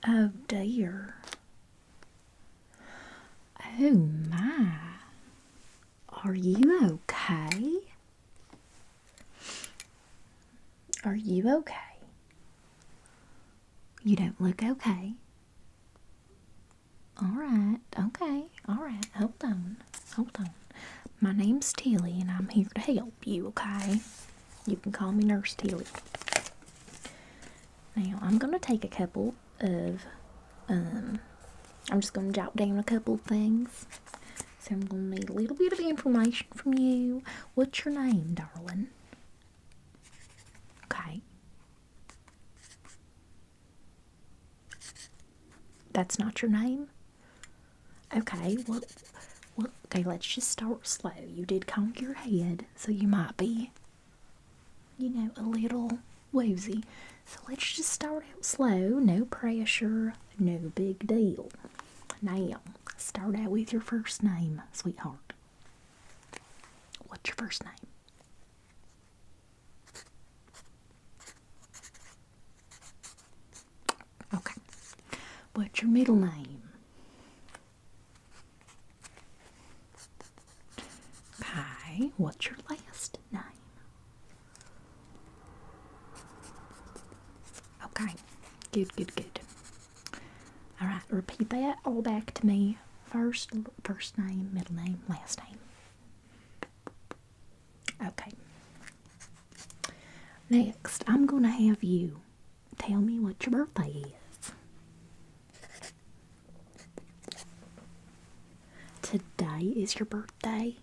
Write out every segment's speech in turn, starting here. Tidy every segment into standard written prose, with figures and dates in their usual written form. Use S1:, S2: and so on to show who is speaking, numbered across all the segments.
S1: Oh dear. Oh my. Are you okay? Are you okay? You don't look okay. Alright, okay, alright, hold on, hold on. My name's Tilly and I'm here to help you, okay? You can call me Nurse Tilly. Now, I'm going to take a couple of, I'm just going to jot down a couple of things. So I'm going to need a little bit of information from you. What's your name, darling? Okay. That's not your name? Okay, okay, let's just start slow. You did conk your head, so you might be, a little woozy. So let's just start out slow, no pressure, no big deal. Now, start out with your first name, sweetheart. What's your first name? Okay. What's your middle name? Okay. What's your last name? Okay. Good. Alright, repeat that all back to me. First name, middle name, last name. Okay. Next, I'm going to have you tell me what your birthday is. Today is your birthday?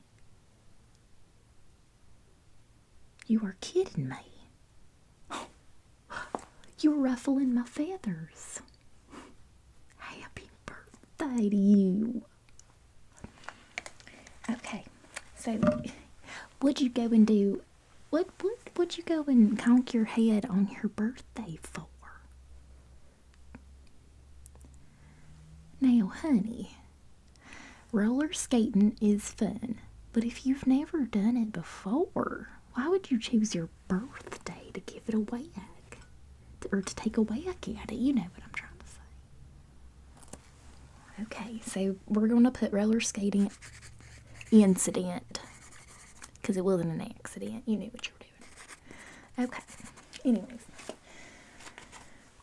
S1: You are kidding me. You're ruffling my feathers. Happy birthday to you. Okay, so what'd you go and do? What'd you go and conk your head on your birthday for? Now, honey, roller skating is fun, but if you've never done it before, why would you choose your birthday to give it a whack? Or to take a whack at it? You know what I'm trying to say. Okay, so we're going to put roller skating incident, because it wasn't an accident. You knew what you were doing. Okay, anyways.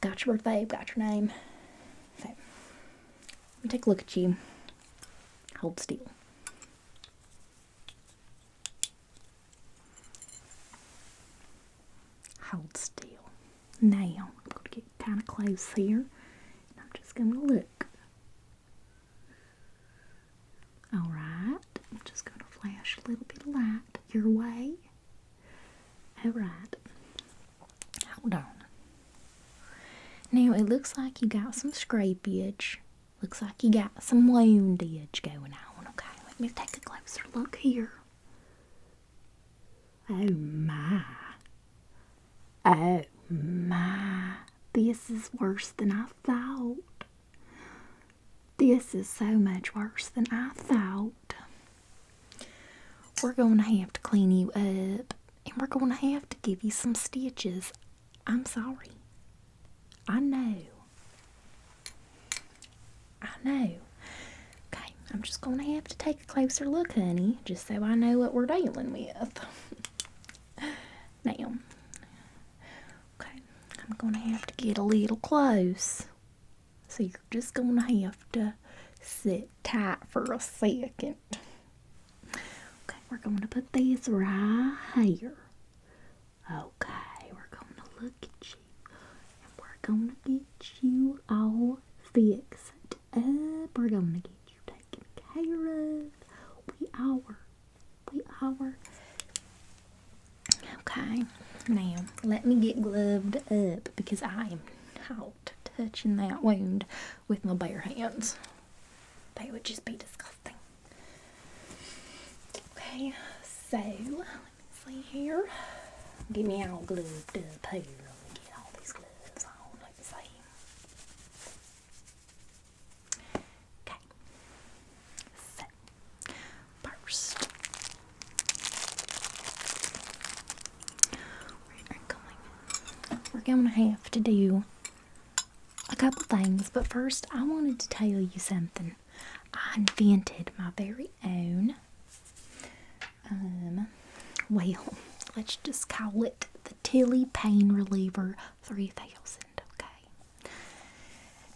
S1: Got your birthday, got your name. So, let me take a look at you. Hold still. Hold still. Now, I'm going to get kind of close here. And I'm just going to look. Alright. I'm just going to flash a little bit of light your way. Alright. Hold on. Now, it looks like you got some scrapage. Looks like you got some woundage going on. Okay, let me take a closer look here. Oh my. Oh my. This is worse than I thought. This is so much worse than I thought. We're going to have to clean you up. And we're going to have to give you some stitches. I'm sorry. I know. Okay, I'm just going to have to take a closer look, honey, just so I know what we're dealing with. Now, okay, I'm going to have to get a little close. So you're just going to have to sit tight for a second. Okay, we're going to put these right here. Okay, we're going to look at you. And we're going to get you all fixed up. We're going to get you taken care of. We are. Okay, now let me get gloved up because I am not touching that wound with my bare hands. That would just be disgusting. Okay, so let me see here. Get me all gloved up here. Let me get all these gloves on. Let me see. Okay. So, first, we're going to have to do a couple things, but first I wanted to tell you something. I invented my very own, well, let's just call it the TILLY Pain Reliever 3000, okay?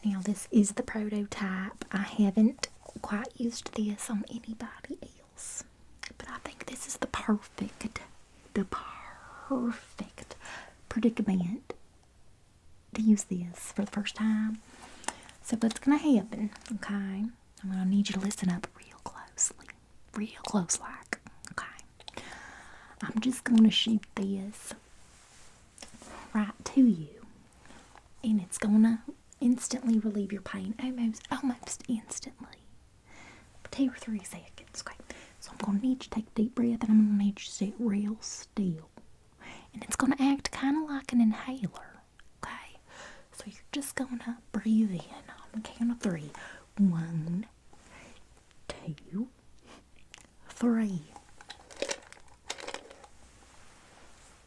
S1: Now, this is the prototype. I haven't quite used this on anybody else, but I think this is the perfect predicament to use this for the first time. So what's going to happen, okay? I'm going to need you to listen up real close like, okay? I'm just going to shoot this right to you, and it's going to instantly relieve your pain, almost instantly. 2 or 3 seconds, okay? So I'm going to need you to take a deep breath, and I'm going to need you to sit real still. And it's going to act kind of like an inhaler, okay? So you're just going to breathe in on the count of 3. 1, 2, 3.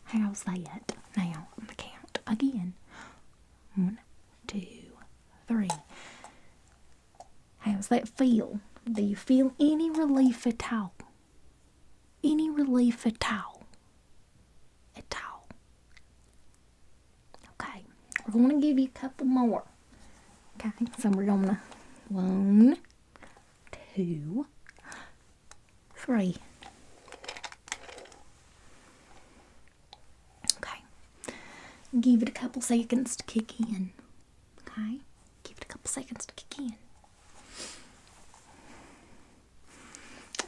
S1: How's that? Now, on the count again. 1, 2, 3. How's that feel? Do you feel any relief at all? Any relief at all? At all? Okay, we're going to give you a couple more. Okay, so we're going to 1, 2, 3. Okay, give it a couple seconds to kick in. Okay, give it a couple seconds to kick in.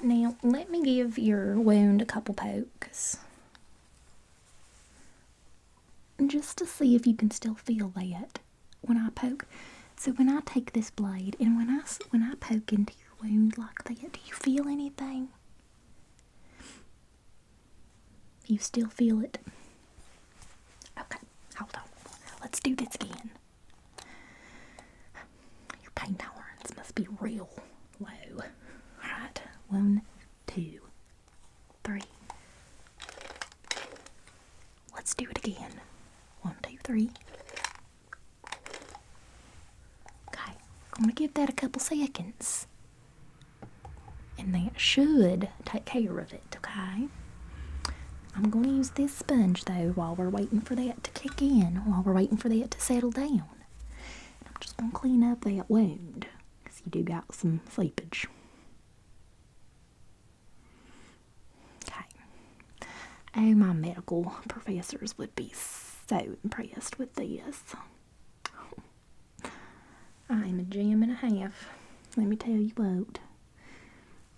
S1: Now, let me give your wound a couple pokes, just to see if you can still feel that when I poke. So when I take this blade and when I poke into your wound like that, do you feel anything? You still feel it? Okay, hold on. Let's do this again. Your pain tolerance must be real low. Right, 1, 2, 3. Let's do it again. 1, 2, 3. Okay, I'm gonna give that a couple seconds, and that should take care of it. Okay. I'm going to use this sponge though while we're waiting for that to kick in, while we're waiting for that to settle down. I'm just going to clean up that wound, because you do got some seepage. Okay. Oh, my medical professors would be so impressed with this. I'm a gem and a half, let me tell you what.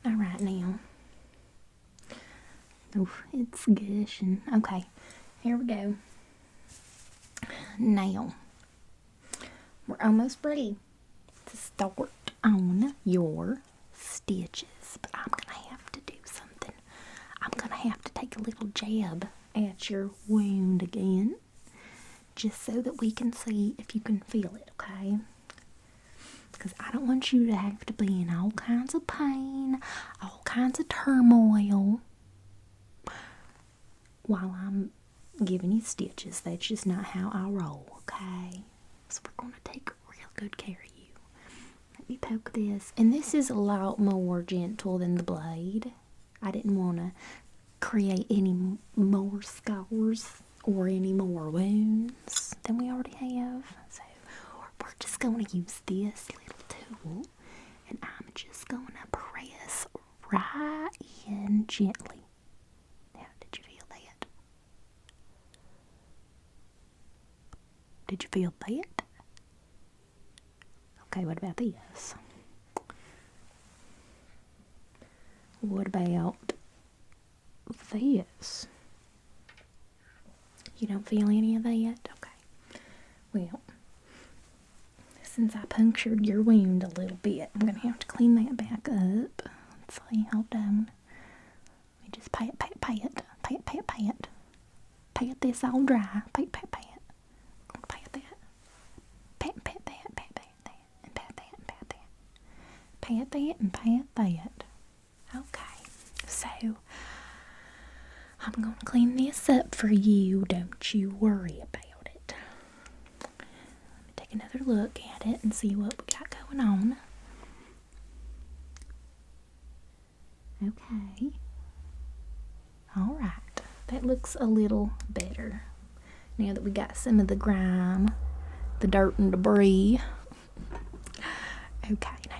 S1: Alright now. Oh, it's gushing. Okay, here we go. Now, we're almost ready to start on your stitches, but I'm going to have to do something. I'm going to have to take a little jab at your wound again, just so that we can see if you can feel it, okay? Because I don't want you to have to be in all kinds of pain, all kinds of turmoil, while I'm giving you stitches. That's just not how I roll, okay? So we're going to take real good care of you. Let me poke this. And this is a lot more gentle than the blade. I didn't want to create any more scars or any more wounds than we already have. So we're just going to use this little tool, and I'm just going to press right in gently. Did you feel that? Okay, what about this? What about this? You don't feel any of that? Okay. Well, since I punctured your wound a little bit, I'm going to have to clean that back up. Let's see, hold on. Let me just pat it. Pat this all dry. Pat. Pat that. Pat that. And pat that. Pat that and pat that. Okay, so I'm going to clean this up for you. Don't you worry about it. Let me take another look at it and see what we got going on. Okay. Alright, that looks a little better. Now that we got some of the grime, the dirt and debris. Okay, now.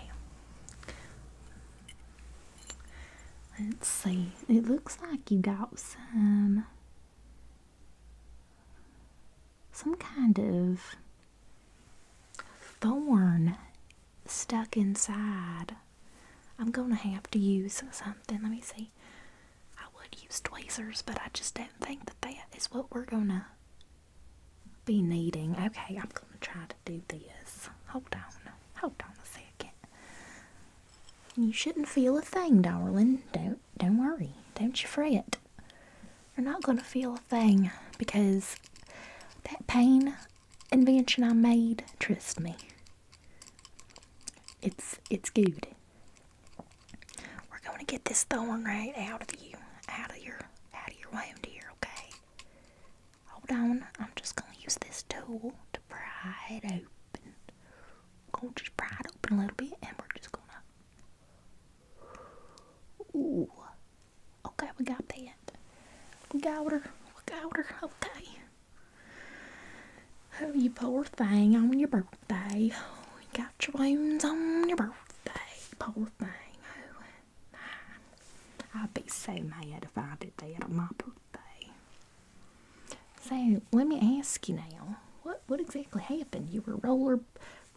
S1: Let's see. It looks like you got some kind of thorn stuck inside. I'm gonna have to use something. Let me see. I would use tweezers, but I just don't think that is what we're gonna be needing. Okay, I'm gonna try to do this. Hold on a second. You shouldn't feel a thing, darling. Don't worry. Don't you fret. You're not gonna feel a thing because that pain invention I made, trust me, it's good. We're gonna get this thorn right out of your wound here, okay? Hold on, I'm just gonna use this tool to pry it open. Gonna just pry it open a little bit, and we're just gonna. Ooh, okay, we got that. We got her. Okay. Oh, you poor thing, on your birthday. You got your wounds on your birthday. Poor thing. Oh, I'd be so mad if I did that on my birthday. So, let me ask you now, what exactly happened? You were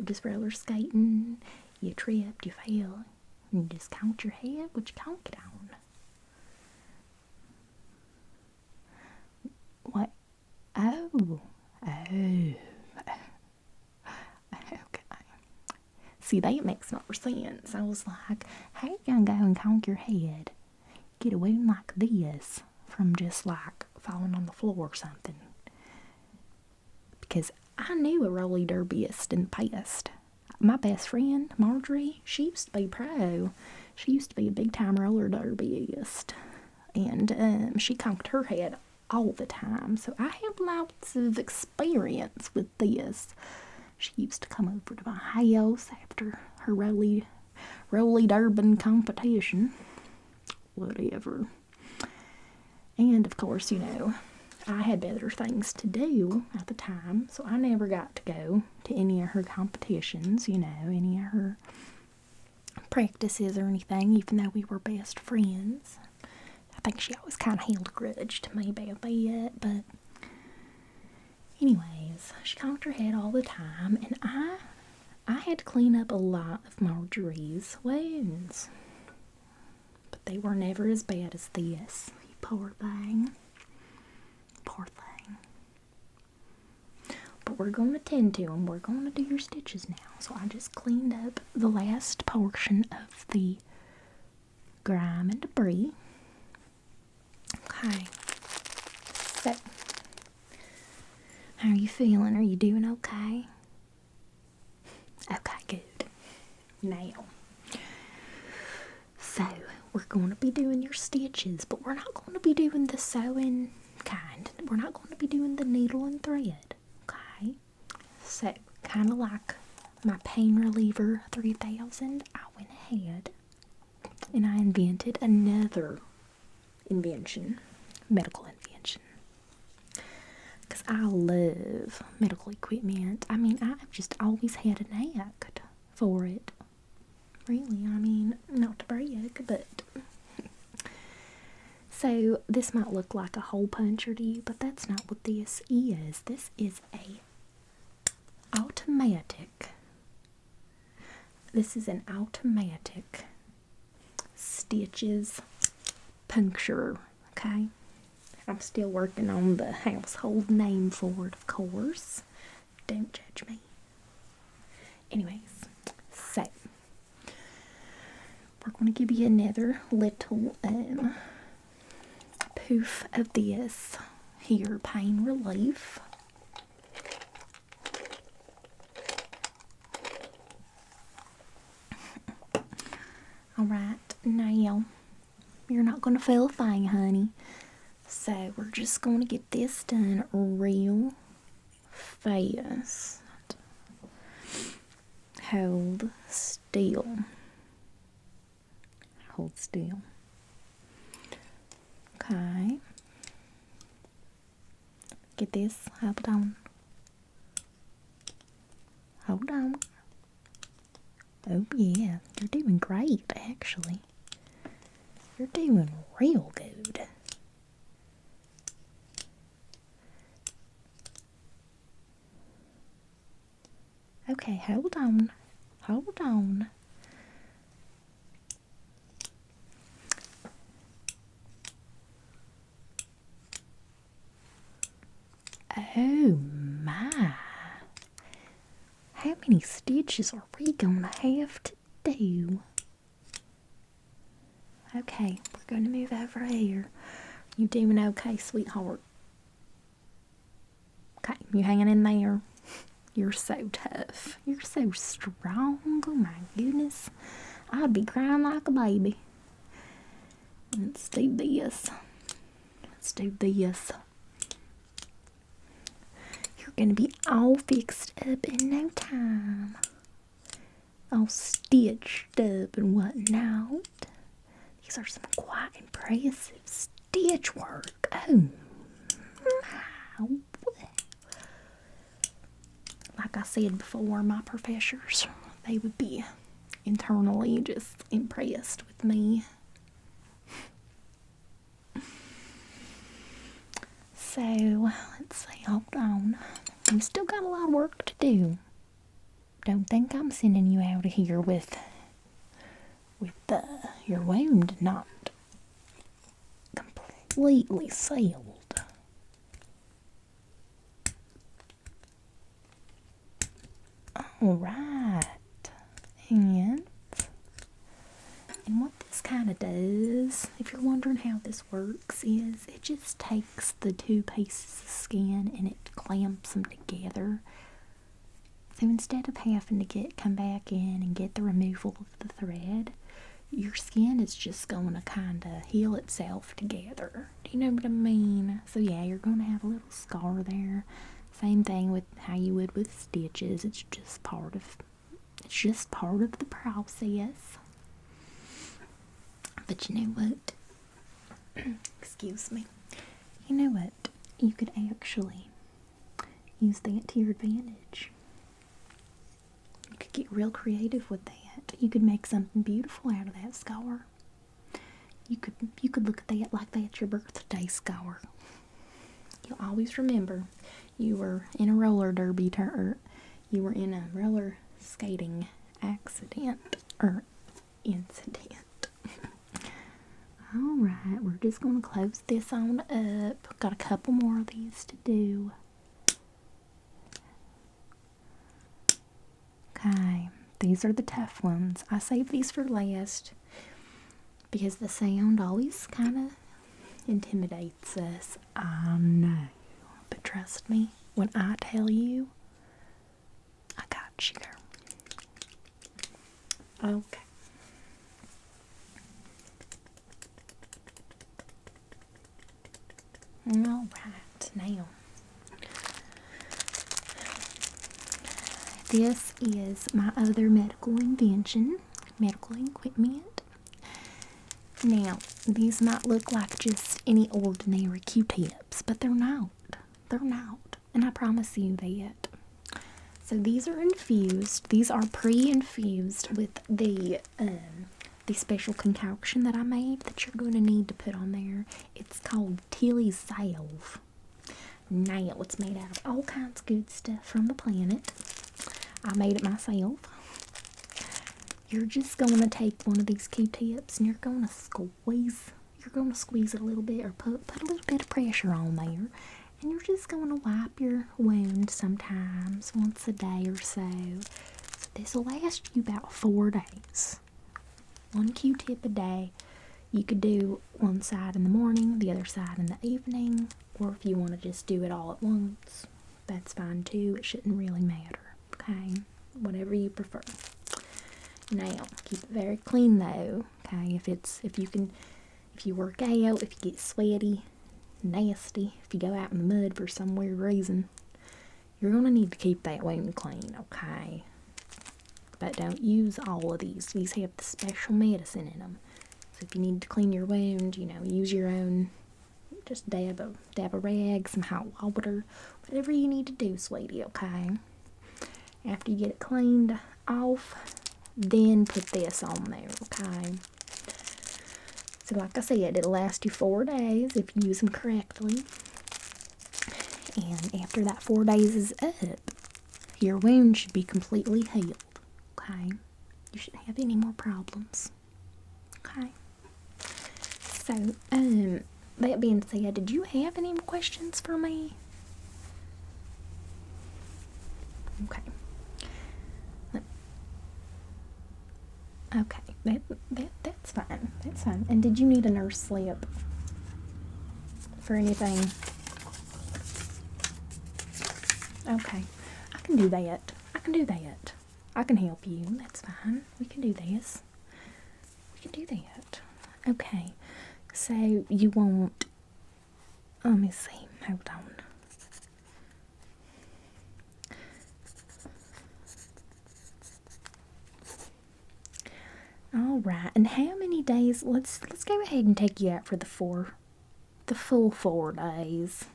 S1: just roller skating, you tripped, you fell, and you just conked your head? What'd you conk it on? What? Oh. Okay. See, that makes more sense. I was like, how you gonna go and conk your head? Get a wound like this from just like falling on the floor or something. Because I knew a roller derbyist in the past. My best friend, Marjorie, she used to be pro. She used to be a big time roller derbyist. And she conked her head all the time. So I have lots of experience with this. She used to come over to my house after her roly derby competition. Whatever. And of course, I had better things to do at the time, so I never got to go to any of her competitions, any of her practices or anything, even though we were best friends. I think she always kind of held a grudge to me about that, but anyways, she conked her head all the time, and I had to clean up a lot of Marjorie's wounds, but they were never as bad as this. You poor thing. Poor thing. But we're going to tend to them. We're going to do your stitches now. So I just cleaned up the last portion of the grime and debris. Okay. So, how are you feeling? Are you doing okay? Okay, good. Now, so we're going to be doing your stitches, but we're not going to be doing the sewing kind. We're not going to be doing the needle and thread. Okay? So, kind of like my Pain Reliever 3000, I went ahead and I invented another invention, medical invention. Because I love medical equipment. I mean, I've just always had a knack for it. Really, I mean, not to brag, but... So, this might look like a hole puncher to you, but that's not what this is. This is an automatic stitches puncture, okay? I'm still working on the household name for it, of course. Don't judge me. Anyways, so we're going to give you another little poof of this here pain relief. Alright, now you're not going to feel a thing, honey. So we're just going to get this done real fast. Hold still. Hold still. Okay. Get this. Hold on. Hold on. Oh, yeah. You're doing great, actually. You're doing real good. Okay, hold on. Hold on. Oh, my. How many stitches are we gonna have to do? Okay, we're gonna move over here. You doing okay, sweetheart? Okay, you hanging in there? You're so tough. You're so strong. Oh my goodness. I'd be crying like a baby. Let's do this. Let's do this. You're gonna be all fixed up in no time. All stitched up and whatnot. These are some quite impressive stitch work. Oh my. Like I said before, my professors, they would be internally just impressed with me. So, let's see, hold on. We've still got a lot of work to do. Don't think I'm sending you out of here with your wound not completely sealed. Alright. And what this kind of does, if you're wondering how this works, is it just takes the two pieces of skin and it clamps them together. So instead of having to come back in and get the removal of the thread, your skin is just going to kind of heal itself together. Do you know what I mean? So yeah, you're going to have a little scar there. Same thing with how you would with stitches. It's just part of the process. But you know what? Excuse me. You know what? You could actually use that to your advantage. You could get real creative with that. You could make something beautiful out of that scar. You could look at that like that's your birthday scar. You'll always remember you were in a roller derby you were in a roller skating accident or incident. Alright, we're just going to close this on up. Got a couple more of these to do. Okay, these are the tough ones. I saved these for last because the sound always kind of intimidates us. I know. But trust me, when I tell you, I got you. Okay. Alright, now. This is my other medical invention, medical equipment. Now, these might look like just any ordinary Q-tips, but they're not. They're not. And I promise you that. So these are infused. These are pre-infused with the special concoction that I made that you're going to need to put on there. It's called TILLY salve. Now, it's made out of all kinds of good stuff from the planet. I made it myself. You're just going to take one of these Q-tips and you're going to squeeze it a little bit or put a little bit of pressure on there. And you're just going to wipe your wound sometimes, once a day or so. So this will last you about 4 days. 1 Q-tip a day. You could do one side in the morning, the other side in the evening. Or if you want to just do it all at once, that's fine too. It shouldn't really matter. Okay? Whatever you prefer. Now, keep it very clean though. Okay? If you work out, if you get sweaty, nasty, if you go out in the mud for some weird reason, you're going to need to keep that wound clean, okay? but don't use all of these. These have the special medicine in them. So if you need to clean your wound, use your own. Just dab a rag, some hot water, whatever you need to do, sweetie, okay? After you get it cleaned off, then put this on there, okay? So like I said, it'll last you 4 days if you use them correctly. And after that 4 days is up, your wound should be completely healed, okay? You shouldn't have any more problems, okay? So, that being said, did you have any questions for me? Okay. Okay, that's fine. That's fine. And did you need a nurse slip for anything? Okay, I can do that. I can do that. I can help you. That's fine. We can do this. We can do that. Okay, so you want, let me see. Hold on. All right, and how many days? Let's go ahead and take you out for the full 4 days.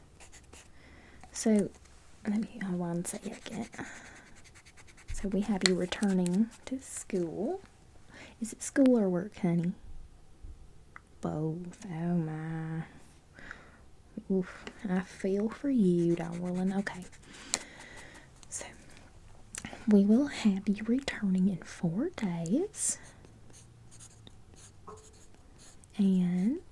S1: So let me hold on a second. So we have you returning to school. Is it school or work, honey? Both. Oh my. Oof. I feel for you, darling. Okay. So we will have you returning in 4 days. And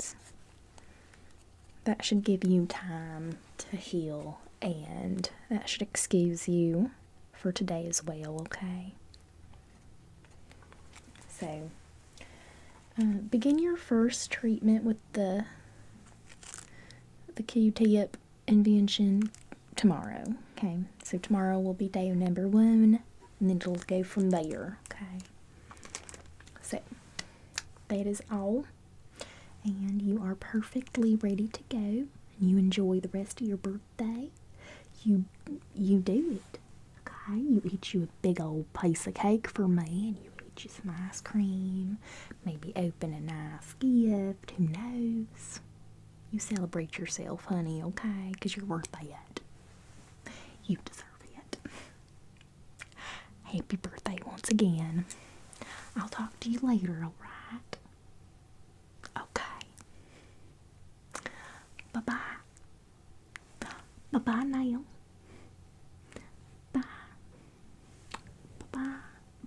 S1: that should give you time to heal, and that should excuse you for today as well, okay? So, begin your first treatment with the Q-tip invention tomorrow, okay? So tomorrow will be day number 1, and then it'll go from there, okay? So, that is all. And you are perfectly ready to go. And you enjoy the rest of your birthday. You do it. Okay? You eat you a big old piece of cake for me, and you eat you some ice cream. Maybe open a nice gift. Who knows? You celebrate yourself, honey, okay? Because you're worth it. You deserve it. Happy birthday once again. I'll talk to you later, alright? Okay. Bye-bye. Bye-bye now.